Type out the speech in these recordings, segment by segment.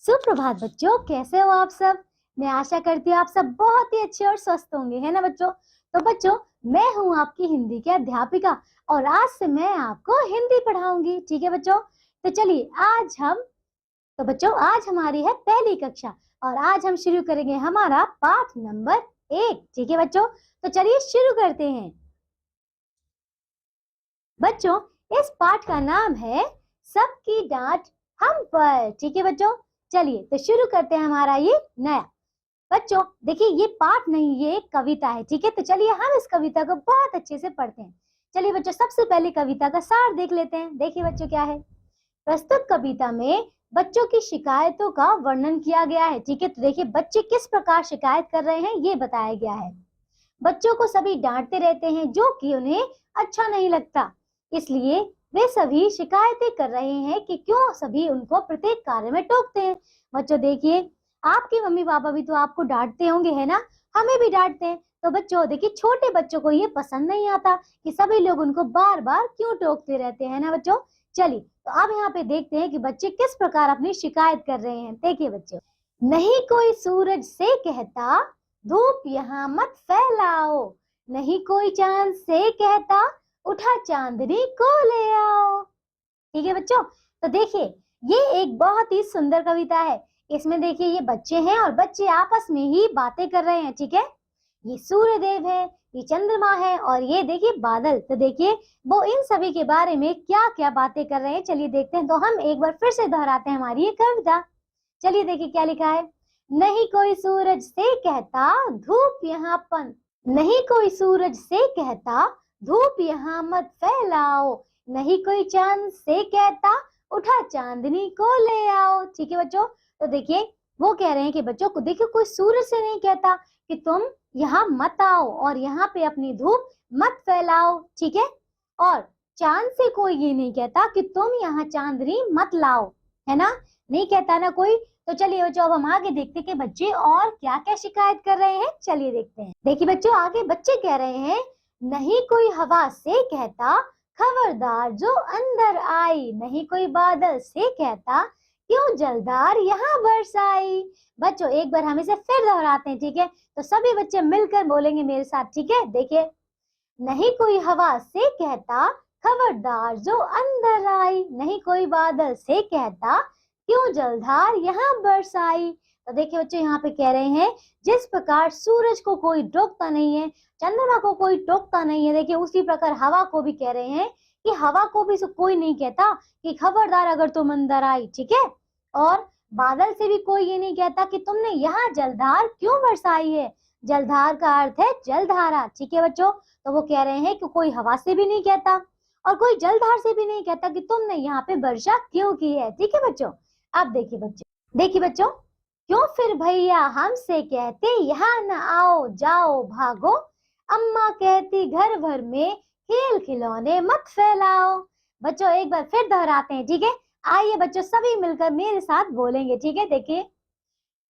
सुप्रभात बच्चों, कैसे हो आप सब। मैं आशा करती हूँ आप सब बहुत ही अच्छे और स्वस्थ होंगे, है ना बच्चों। तो बच्चों, मैं हूँ आपकी हिंदी की अध्यापिका और आज से मैं आपको हिंदी पढ़ाऊंगी। ठीक है बच्चों। तो चलिए आज हमारी है पहली कक्षा और आज हम शुरू करेंगे हमारा पाठ नंबर 1। ठीक है बच्चों, तो चलिए शुरू करते हैं। बच्चों, इस पाठ का नाम है सबकी डांट हम पर। ठीक है बच्चों, चलिए तो शुरू करते हैं हमारा ये नया। बच्चों देखिए, ये पाठ नहीं, ये एक कविता है। ठीक है, तो चलिए हम इस कविता को बहुत अच्छे से पढ़ते हैं। चलिए बच्चों, सबसे पहले कविता का सार देख लेते हैं। देखिए बच्चों, क्या है प्रस्तुत कविता में बच्चों की शिकायतों का वर्णन किया गया है। ठीक है, तो देखिए बच्चे किस प्रकार शिकायत कर रहे हैं ये बताया गया है। बच्चों को सभी डांटते रहते हैं जो कि उन्हें अच्छा नहीं लगता, इसलिए वे सभी शिकायतें कर रहे हैं कि क्यों सभी उनको प्रत्येक कार्य में टोकते हैं। बच्चों देखिए, आपके मम्मी पापा भी तो आपको डांटते होंगे, है ना। हमें भी डांटते हैं। तो बच्चों देखिए, छोटे बच्चों को ये पसंद नहीं आता कि सभी लोग उनको बार बार क्यों टोकते रहते हैं ना बच्चों। चलिए तो अब यहाँ पे देखते हैं कि बच्चे किस प्रकार अपनी शिकायत कर रहे हैं। देखिए बच्चों, नहीं कोई सूरज से कहता धूप यहाँ मत फैलाओ, नहीं कोई चांद से कहता उठा चांदनी को ले आओ। ठीक है बच्चों, तो देखिए ये एक बहुत ही सुंदर कविता है। इसमें देखिए ये बच्चे हैं और बच्चे आपस में ही बातें कर रहे हैं। ठीक है, ये सूर्य देव है, ये चंद्रमा है और ये देखिए बादल। तो देखिए वो इन सभी के बारे में क्या क्या बातें कर रहे हैं, चलिए देखते हैं। तो हम एक बार फिर से दोहराते हैं हमारी ये कविता। चलिए देखिए क्या लिखा है। नहीं कोई सूरज से कहता धूप यहाँ पन, नहीं कोई सूरज से कहता धूप यहाँ मत फैलाओ, नहीं कोई चांद से कहता उठा चांदनी को ले आओ। ठीक है बच्चों, तो देखिए वो कह रहे हैं कि बच्चों को देखिए, कोई सूरज से नहीं कहता कि तुम यहाँ मत आओ और यहाँ पे अपनी धूप मत फैलाओ। ठीक है, और चांद से कोई ये नहीं कहता कि तुम यहाँ चांदनी मत लाओ, है ना, नहीं कहता ना कोई। तो चलिए बच्चों, अब हम आगे देखते हैं कि बच्चे और क्या क्या शिकायत कर रहे हैं। चलिए देखते हैं। देखिए बच्चों, आगे बच्चे कह रहे हैं नहीं कोई हवा से कहता खबरदार जो अंदर आई, नहीं कोई बादल से कहता क्यों जलधार यहाँ बरसाई। बच्चों एक बार हम इसे फिर दोहराते हैं। ठीक है, तो सभी बच्चे मिलकर बोलेंगे मेरे साथ। ठीक है, देखिए नहीं कोई हवा से कहता खबरदार जो अंदर आई, नहीं कोई बादल से कहता क्यों जलधार यहाँ बरसाई। तो देखिए बच्चों, यहाँ पे कह रहे हैं जिस प्रकार सूरज को कोई टोकता नहीं है, चंद्रमा को कोई टोकता नहीं है, देखिए उसी प्रकार हवा को भी कह रहे हैं कि हवा को भी कोई नहीं कहता कि खबरदार अगर तुम अंदर आई। ठीक है, और बादल से भी कोई ये नहीं कहता कि तुमने यहाँ जलधार क्यों बरसाई है। जलधार का अर्थ है जलधारा। ठीक है बच्चों, तो वो कह रहे हैं कि कोई हवा से भी नहीं कहता और कोई जलधार से भी नहीं कहता कि तुमने यहाँ पे वर्षा क्यों की है। ठीक है बच्चों, अब देखिए बच्चों, क्यों फिर भैया हमसे कहते यहाँ न आओ जाओ भागो, अम्मा कहती घर भर में खेल खिलौने मत फैलाओ। बच्चों एक बार फिर दोहराते हैं। ठीक है, आइए बच्चों सभी मिलकर मेरे साथ बोलेंगे। ठीक है, देखिए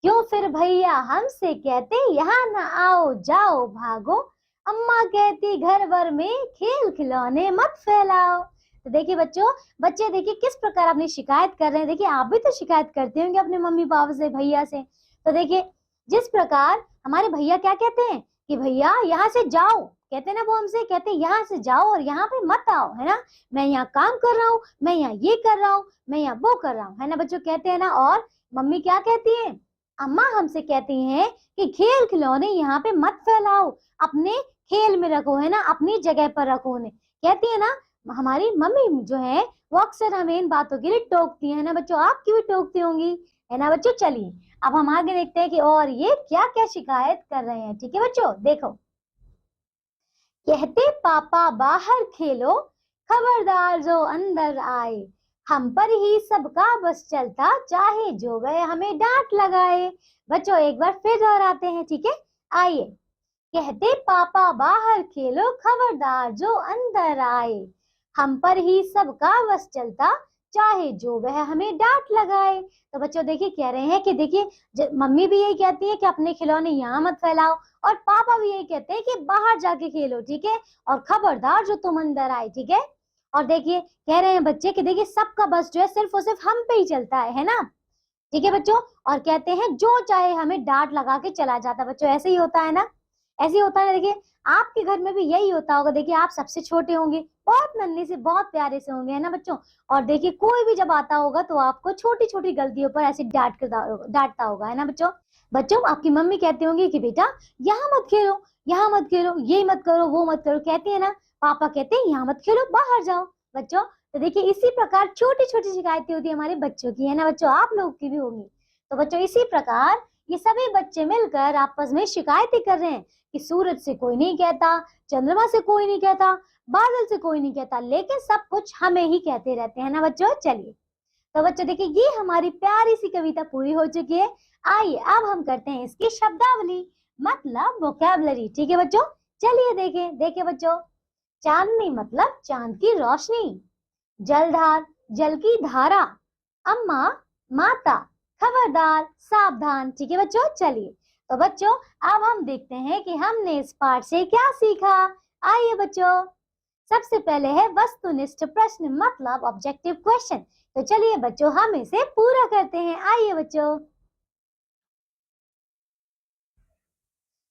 क्यों फिर भैया हमसे कहते यहाँ न आओ जाओ भागो, अम्मा कहती घर भर में खेल खिलौने मत फैलाओ। तो देखिए बच्चों, बच्चे देखिए किस प्रकार अपनी शिकायत कर रहे हैं। देखिए आप भी तो शिकायत करते होंगे अपने मम्मी पापा से, भैया से। तो देखिए जिस प्रकार हमारे भैया क्या कहते हैं कि भैया यहाँ से जाओ, कहते हैं ना, वो हमसे कहते हैं यहाँ से जाओ और यहाँ पे मत आओ, है ना, मैं यहाँ काम कर रहा हूँ, मैं यहाँ ये कर रहा हूँ, मैं यहाँ वो कर रहा हूँ, है ना बच्चों, कहते हैं ना। और मम्मी क्या कहती है, अम्मा हमसे कहती हैं कि खेल खिलौने यहाँ पे मत फैलाओ, अपने खेल में रखो, है ना, अपनी जगह पर रखो उन्हें, कहती है ना। हमारी मम्मी जो है वो अक्सर हमें इन बातों के लिए टोकती है ना बच्चों, आपकी भी टोकती होंगी, है ना बच्चों। चलिए अब हम आगे देखते हैं कि और ये क्या क्या शिकायत कर रहे हैं। ठीक है बच्चों, देखो कहते पापा बाहर खेलो, खबरदार जो अंदर आए, हम पर ही सबका बस चलता चाहे जो गए हमें डांट लगाए। बच्चों एक बार फिर दोहराते हैं। ठीक है, आइए। कहते पापा बाहर खेलो, खबरदार जो अंदर आए, हम पर ही सबका बस चलता चाहे जो वह हमें डांट लगाए। तो बच्चों देखिए कह रहे हैं कि देखिए मम्मी भी यही कहती है कि अपने खिलौने यहाँ मत फैलाओ और पापा भी यही कहते हैं कि बाहर जाके खेलो। ठीक है, और खबरदार जो तुम अंदर आए। ठीक है, और देखिए कह रहे हैं बच्चे कि देखिए सबका बस जो है सिर्फ और सिर्फ हम पे ही चलता है ना, ठीक है बच्चों। और कहते हैं जो चाहे हमें डांट लगा के चला जाता है। बच्चों ऐसे ही होता है ना, ऐसे ही होता है ना। देखिए आपके घर में भी यही होता होगा। देखिए आप सबसे छोटे होंगे, बहुत नन्हे से बहुत प्यारे से होंगे, है ना बच्चों। और देखिए कोई भी जब आता होगा तो आपको छोटी छोटी गलतियों पर ऐसे डांटता होगा, है ना बच्चों। बच्चों आपकी मम्मी कहती होंगी कि बेटा यहाँ मत खेलो, यहाँ मत खेलो, ये मत करो, वो मत करो, कहती है ना। पापा कहते हैं यहाँ मत खेलो, बाहर जाओ। बच्चों तो देखिए इसी प्रकार छोटी छोटी शिकायतें होती है हमारे बच्चों की, है ना बच्चों, आप लोगों की भी होंगी। तो बच्चों इसी प्रकार ये सभी बच्चे मिलकर आपस में शिकायतें कर रहे हैं कि सूरज से कोई नहीं कहता, चंद्रमा से कोई नहीं कहता, बादल से कोई नहीं कहता, लेकिन सब कुछ हमें ही कहते रहते हैं ना बच्चों। चलिए तो बच्चों देखिए ये हमारी प्यारी सी कविता पूरी हो चुकी है। आइए अब हम करते हैं इसकी शब्दावली, मतलब वोकैबुलरी। ठीक है बच्चों, चलिए देखें। देखिए बच्चों, चांदनी मतलब चांद की रोशनी, जलधार जल की धारा, अम्मा माता, खबरदार सावधान। ठीक है बच्चों, चलिए तो बच्चों अब हम देखते हैं कि हमने इस पाठ से क्या सीखा। आइए बच्चों, सबसे पहले है वस्तुनिष्ठ प्रश्न, मतलब ऑब्जेक्टिव क्वेश्चन। तो चलिए बच्चों हम इसे पूरा करते हैं। आइए बच्चों,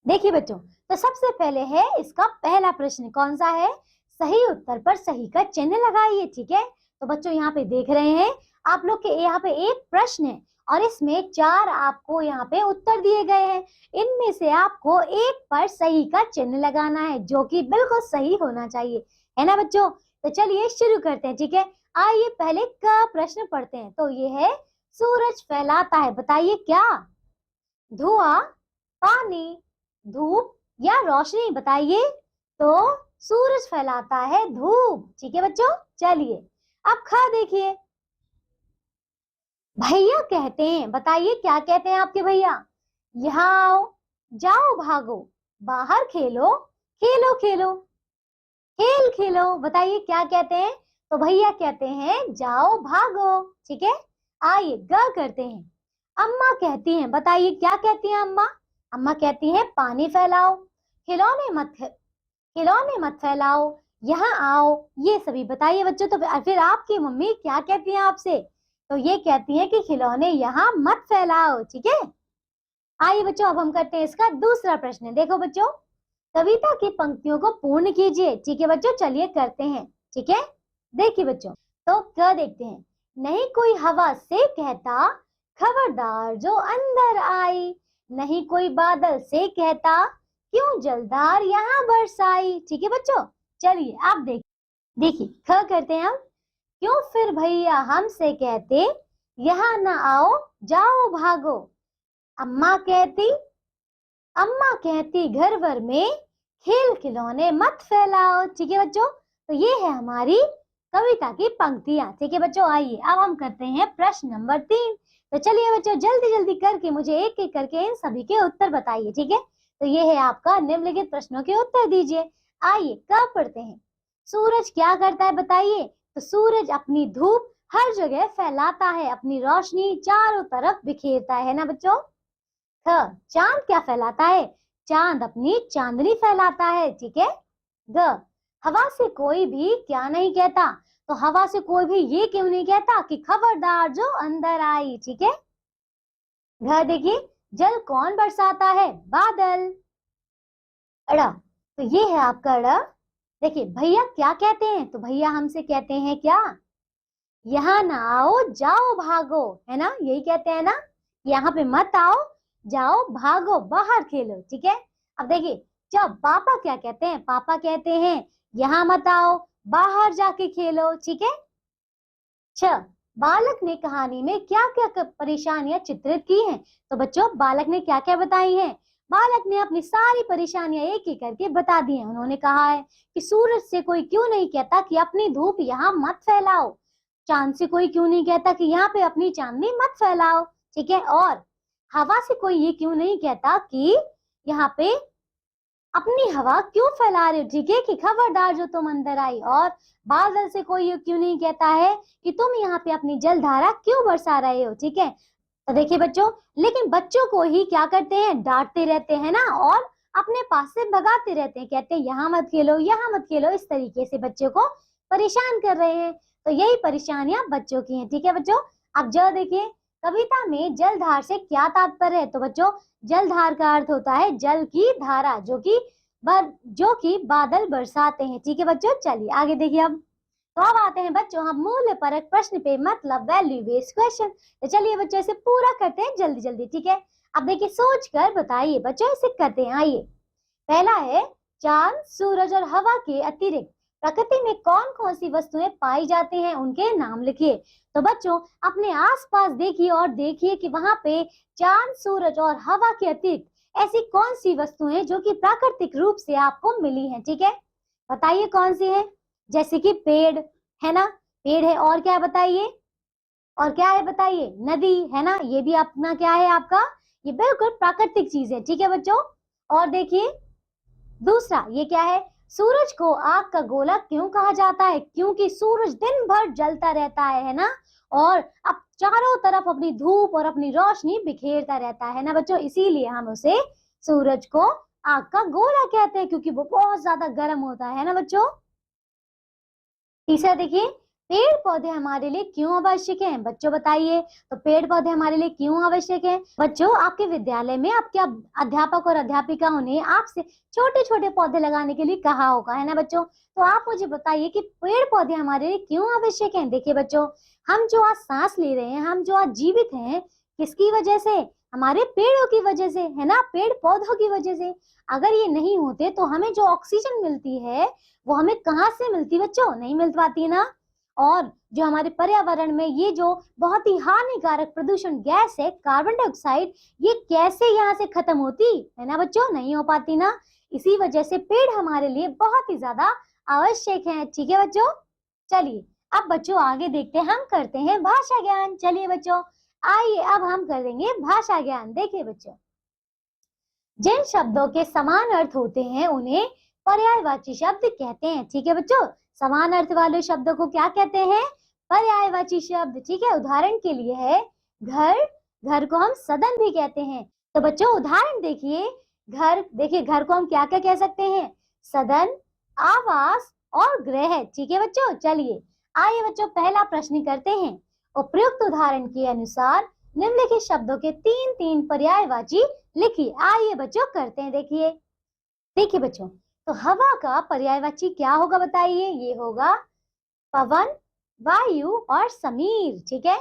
देखिए बच्चों, तो सबसे पहले है इसका पहला प्रश्न, कौन सा है? सही उत्तर पर सही का चिन्ह लगाइए। ठीक है, तो बच्चों यहाँ पे देख रहे हैं आप लोग के, यहाँ पे एक प्रश्न है और इसमें 4 आपको यहाँ पे उत्तर दिए गए हैं। इनमें से आपको एक पर सही का चिन्ह लगाना है, जो कि बिल्कुल सही होना चाहिए, है ना बच्चों। तो चलिए शुरू करते हैं। ठीक है, आइए पहले का प्रश्न पढ़ते हैं। तो ये है, सूरज फैलाता है, बताइए क्या? धुआं, पानी, धूप या रोशनी? बताइए। तो सूरज फैलाता है धूप। ठीक है बच्चों, चलिए अब खा देखिए। भैया कहते हैं, बताइए क्या कहते हैं आपके भैया? यहाँ आओ, जाओ भागो, बाहर खेलो, खेलो खेलो, खेल खेलो। बताइए क्या कहते हैं? तो भैया कहते हैं जाओ भागो। ठीक है, आइए ग करते हैं। अम्मा कहती हैं, बताइए क्या कहती हैं अम्मा? अम्मा कहती हैं पानी फैलाओ, खिलौने मत फैलाओ, यहाँ आओ, ये सभी। बताइए बच्चों, तो फिर आपकी मम्मी क्या कहती हैं आपसे? तो ये कहती हैं कि खिलौने यहाँ मत फैलाओ। ठीक है, आइए बच्चों अब हम करते हैं इसका दूसरा प्रश्न। देखो बच्चों, कविता की पंक्तियों को पूर्ण कीजिए। ठीक है बच्चों, चलिए करते हैं। ठीक है, देखिए बच्चों, तो क्या देखते हैं? नहीं कोई हवा से कहता, खबरदार जो अंदर आई, नहीं कोई बादल से कहता, क्यों जलधार यहाँ बरसाई। ठीक है बच्चों, चलिए आप देखिए ख करते हैं हम। क्यों फिर भैया हमसे कहते, यहाँ ना आओ, जाओ भागो। अम्मा कहती घर भर में, खेल खिलौने मत फैलाओ। ठीक है बच्चों, तो ये है हमारी कविता की पंक्तियां। ठीक है बच्चों, आइए अब हम करते हैं प्रश्न नंबर 3। तो चलिए बच्चों जल्दी जल्दी करके मुझे एक एक करके इन सभी के उत्तर बताइए। ठीक है, तो ये है आपका निम्नलिखित प्रश्नों के उत्तर दीजिए। आइए कब पढ़ते हैं? सूरज क्या करता है, बताइए। तो सूरज अपनी धूप हर जगह फैलाता है, अपनी रोशनी चारों तरफ बिखेरता है ना बच्चों। चांद क्या फैलाता है? चांद अपनी चांदनी फैलाता है। ठीक है। ग, हवा से कोई भी क्या नहीं कहता? तो हवा से कोई भी ये क्यों नहीं कहता कि खबरदार जो अंदर आई। ठीक है। घ देखिए, जल कौन बरसाता है? बादल। अड़ा, तो ये है आपका अड़ा। देखिए भैया क्या कहते हैं? तो भैया हमसे कहते हैं क्या? यहाँ ना आओ, जाओ भागो, है ना, यही कहते हैं ना। यहाँ पे मत आओ, जाओ भागो, बाहर खेलो। ठीक है। अब देखिए, जब पापा क्या कहते हैं? पापा कहते हैं यहाँ मत आओ, बाहर जाके खेलो। ठीक है। छ, बालक ने कहानी में क्या क्या परेशानियां चित्रित की हैं? तो बच्चों बालक ने क्या क्या बताई हैं? बालक ने अपनी सारी परेशानियां एक एक करके बता दी हैं। उन्होंने कहा है कि सूरज से कोई क्यों नहीं कहता कि अपनी धूप यहाँ मत फैलाओ, चांद से कोई क्यों नहीं कहता कि यहाँ पे अपनी चांदनी मत फैलाओ। ठीक है। और हवा से कोई ये क्यों नहीं कहता कि यहाँ पे अपनी हवा क्यों फैला रहे हो। ठीक है, कि खबरदार जो तुम अंदर आई। और बादल से कोई ये क्यों नहीं कहता है कि तुम यहाँ पे अपनी जलधारा क्यों बरसा रहे हो। ठीक है। तो देखिए बच्चों, लेकिन बच्चों को ही क्या करते हैं? डांटते रहते हैं ना, और अपने पास से भगाते रहते हैं, कहते हैं यहाँ मत खेलो, यहाँ मत खेलो। इस तरीके से बच्चों को परेशान कर रहे हैं। तो यही परेशानियां बच्चों की हैं। ठीक है बच्चों, अब जो देखिए, कविता में जलधार से क्या तात्पर्य है? तो बच्चों जलधार का अर्थ होता है जल की धारा, जो कि बादल बरसाते हैं। ठीक है बच्चों, चलिए आगे देखिए। अब तो अब आते हैं बच्चों हम मूल्य परक प्रश्न पे, मतलब वैल्यू बेस्ड क्वेश्चन। तो चलिए बच्चों इसे पूरा करते हैं जल्दी जल्दी। ठीक है, अब देखिए सोच कर बताइए बच्चों, इसे करते हैं। आइए, पहला है चांद, सूरज और हवा के अतिरिक्त प्रकृति में कौन कौन सी वस्तुएं पाई जाती हैं, उनके नाम लिखिए। तो बच्चों अपने आसपास देखिए और देखिए कि वहां पे चांद, सूरज और हवा के अतिरिक्त ऐसी कौन सी वस्तुएं जो कि प्राकृतिक रूप से आपको मिली हैं। ठीक है, बताइए कौन सी है? जैसे कि पेड़ है ना, पेड़ है, और क्या बताइए, और क्या है बताइए? नदी है ना, ये भी अपना क्या है आपका, ये बिल्कुल प्राकृतिक चीज है। ठीक है बच्चों, और देखिए दूसरा ये क्या है? सूरज को आग का गोला क्यों कहा जाता है? क्योंकि सूरज दिन भर जलता रहता है ना, और अब चारों तरफ अपनी धूप और अपनी रोशनी बिखेरता रहता है ना बच्चों, इसीलिए हम उसे सूरज को आग का गोला कहते हैं, क्योंकि वो बहुत ज्यादा गर्म होता है ना बच्चों। तीसरा देखिए, पेड़ पौधे हमारे लिए क्यों आवश्यक हैं? बच्चों बताइए, तो पेड़ पौधे हमारे लिए क्यों आवश्यक हैं? बच्चों आपके विद्यालय में आपके अध्यापक और अध्यापिकाओं ने आपसे छोटे छोटे पौधे लगाने के लिए कहा होगा, है ना बच्चों। तो आप मुझे बताइए कि पेड़ पौधे हमारे लिए क्यों आवश्यक हैं? देखिए बच्चों, हम जो आज सांस ले रहे हैं, हम जो आज जीवित हैं, किसकी वजह से? हमारे पेड़ों की वजह से, है ना, पेड़ पौधों की वजह से। अगर ये नहीं होते तो हमें जो ऑक्सीजन मिलती है वो हमें कहाँ से मिलती बच्चों? नहीं मिल पाती ना। और जो हमारे पर्यावरण में ये जो बहुत ही हानिकारक प्रदूषण गैस है कार्बन डाइऑक्साइड, ये कैसे यहाँ से खत्म होती है ना बच्चों? नहीं हो पाती ना। इसी वजह से पेड़ हमारे लिए बहुत ही ज्यादा आवश्यक है। ठीक है बच्चों, चलिए अब बच्चों आगे देखते हैं, हम करते हैं भाषा ज्ञान। चलिए बच्चों आइए अब हम करेंगे भाषा ज्ञान। देखिए बच्चों, जिन शब्दों के समान अर्थ होते हैं उन्हें पर्यायवाची शब्द कहते हैं। ठीक है बच्चों, समान अर्थ वाले शब्दों को क्या कहते हैं? पर्यायवाची शब्द। ठीक है, उदाहरण के लिए है घर, घर को हम सदन भी कहते हैं। तो बच्चों उदाहरण देखिए, घर, देखिए घर को हम क्या क्या कह सकते हैं? सदन, आवास और गृह। ठीक है बच्चों, चलिए आइए बच्चों पहला प्रश्न करते हैं। उपयुक्त उदाहरण के अनुसार निम्नलिखित शब्दों के तीन तीन पर्यायवाची लिखिए। आइए बच्चों करते हैं। देखिए देखिए बच्चों, तो हवा का पर्यायवाची क्या होगा बताइए? ये होगा पवन, वायु और समीर। ठीक है,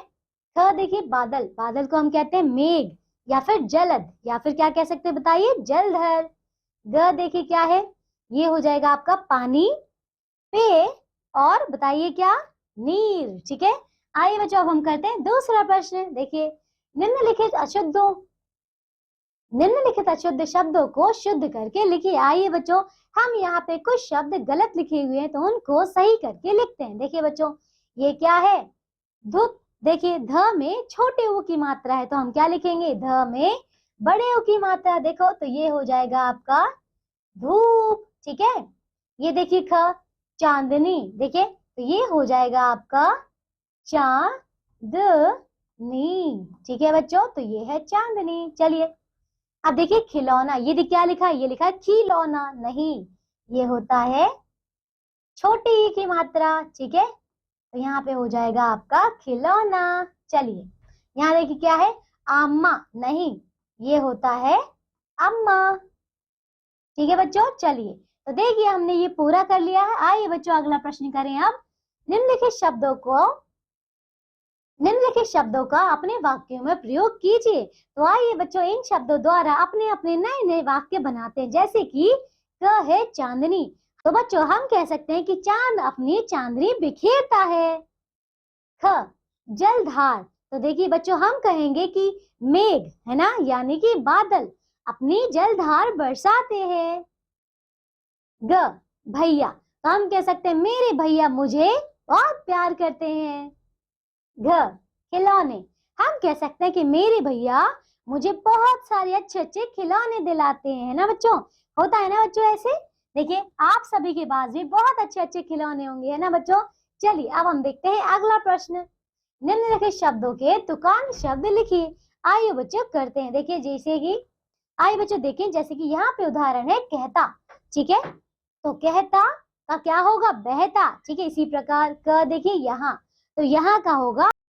ख देखिए बादल, बादल को हम कहते हैं मेघ या फिर जलद, या फिर क्या कह सकते हैं बताइए? जलधर। ग देखिए क्या है? ये हो जाएगा आपका पानी, पे और बताइए क्या? नीर। ठीक है, आइए बच्चों अब हम करते हैं दूसरा प्रश्न। देखिए निम्नलिखित अशुद्ध शब्दों को शुद्ध करके लिखिए। आइए बच्चों, हम यहाँ पे कुछ शब्द गलत लिखे हुए हैं तो उनको सही करके लिखते हैं। देखिए बच्चों, ये क्या है? धूप। देखिए ध में छोटे ऊ की मात्रा है तो हम क्या लिखेंगे? ध में बड़े ऊ की मात्रा। देखो तो ये हो जाएगा आपका धूप। ठीक है, ये देखिए ख, चांदनी। देखिए तो ये हो जाएगा आपका चांदनी। ठीक है बच्चों, तो ये है चांदनी। चलिए अब देखिए खिलौना, ये क्या लिखा है? ये लिखा है खिलौना, नहीं, ये होता है छोटी ई की मात्रा। ठीक है, तो यहाँ पे हो जाएगा आपका खिलौना। चलिए यहाँ देखिए क्या है? अम्मा, नहीं, ये होता है अम्मा। ठीक है बच्चों, चलिए तो देखिए हमने ये पूरा कर लिया है। आइए बच्चों अगला प्रश्न करें। अब निम्नलिखित शब्दों का अपने वाक्यों में प्रयोग कीजिए। तो आइए बच्चों इन शब्दों द्वारा अपने अपने नए नए वाक्य बनाते हैं। जैसे कि क है चांदनी, तो बच्चों हम कह सकते हैं कि चांद अपनी चांदनी बिखेरता है। ख जलधार, तो देखिए बच्चों हम कहेंगे कि मेघ, है ना, यानी कि बादल अपनी जलधार बरसाते हैं। ग भैया, तो हम कह सकते हैं मेरे भैया मुझे बहुत प्यार करते हैं। घ खिलौने, हम कह सकते हैं कि मेरे भैया मुझे बहुत सारे अच्छे अच्छे खिलौने दिलाते हैं, है ना बच्चों? होता है ना बच्चों ऐसे? देखिए आप सभी के पास भी बहुत अच्छे अच्छे खिलौने होंगे, है ना बच्चों? चलिए अब हम देखते हैं अगला प्रश्न। निम्नलिखित शब्दों के तुकान शब्द लिखिए। आइए बच्चों करते हैं। देखिए जैसे कि, आइए बच्चों देखिए जैसे कि यहाँ पे उदाहरण है कहता। ठीक है, तो कहता का क्या होगा? बहता। ठीक है, इसी प्रकार क देखिए यहाँ, तो यहाँ का होगा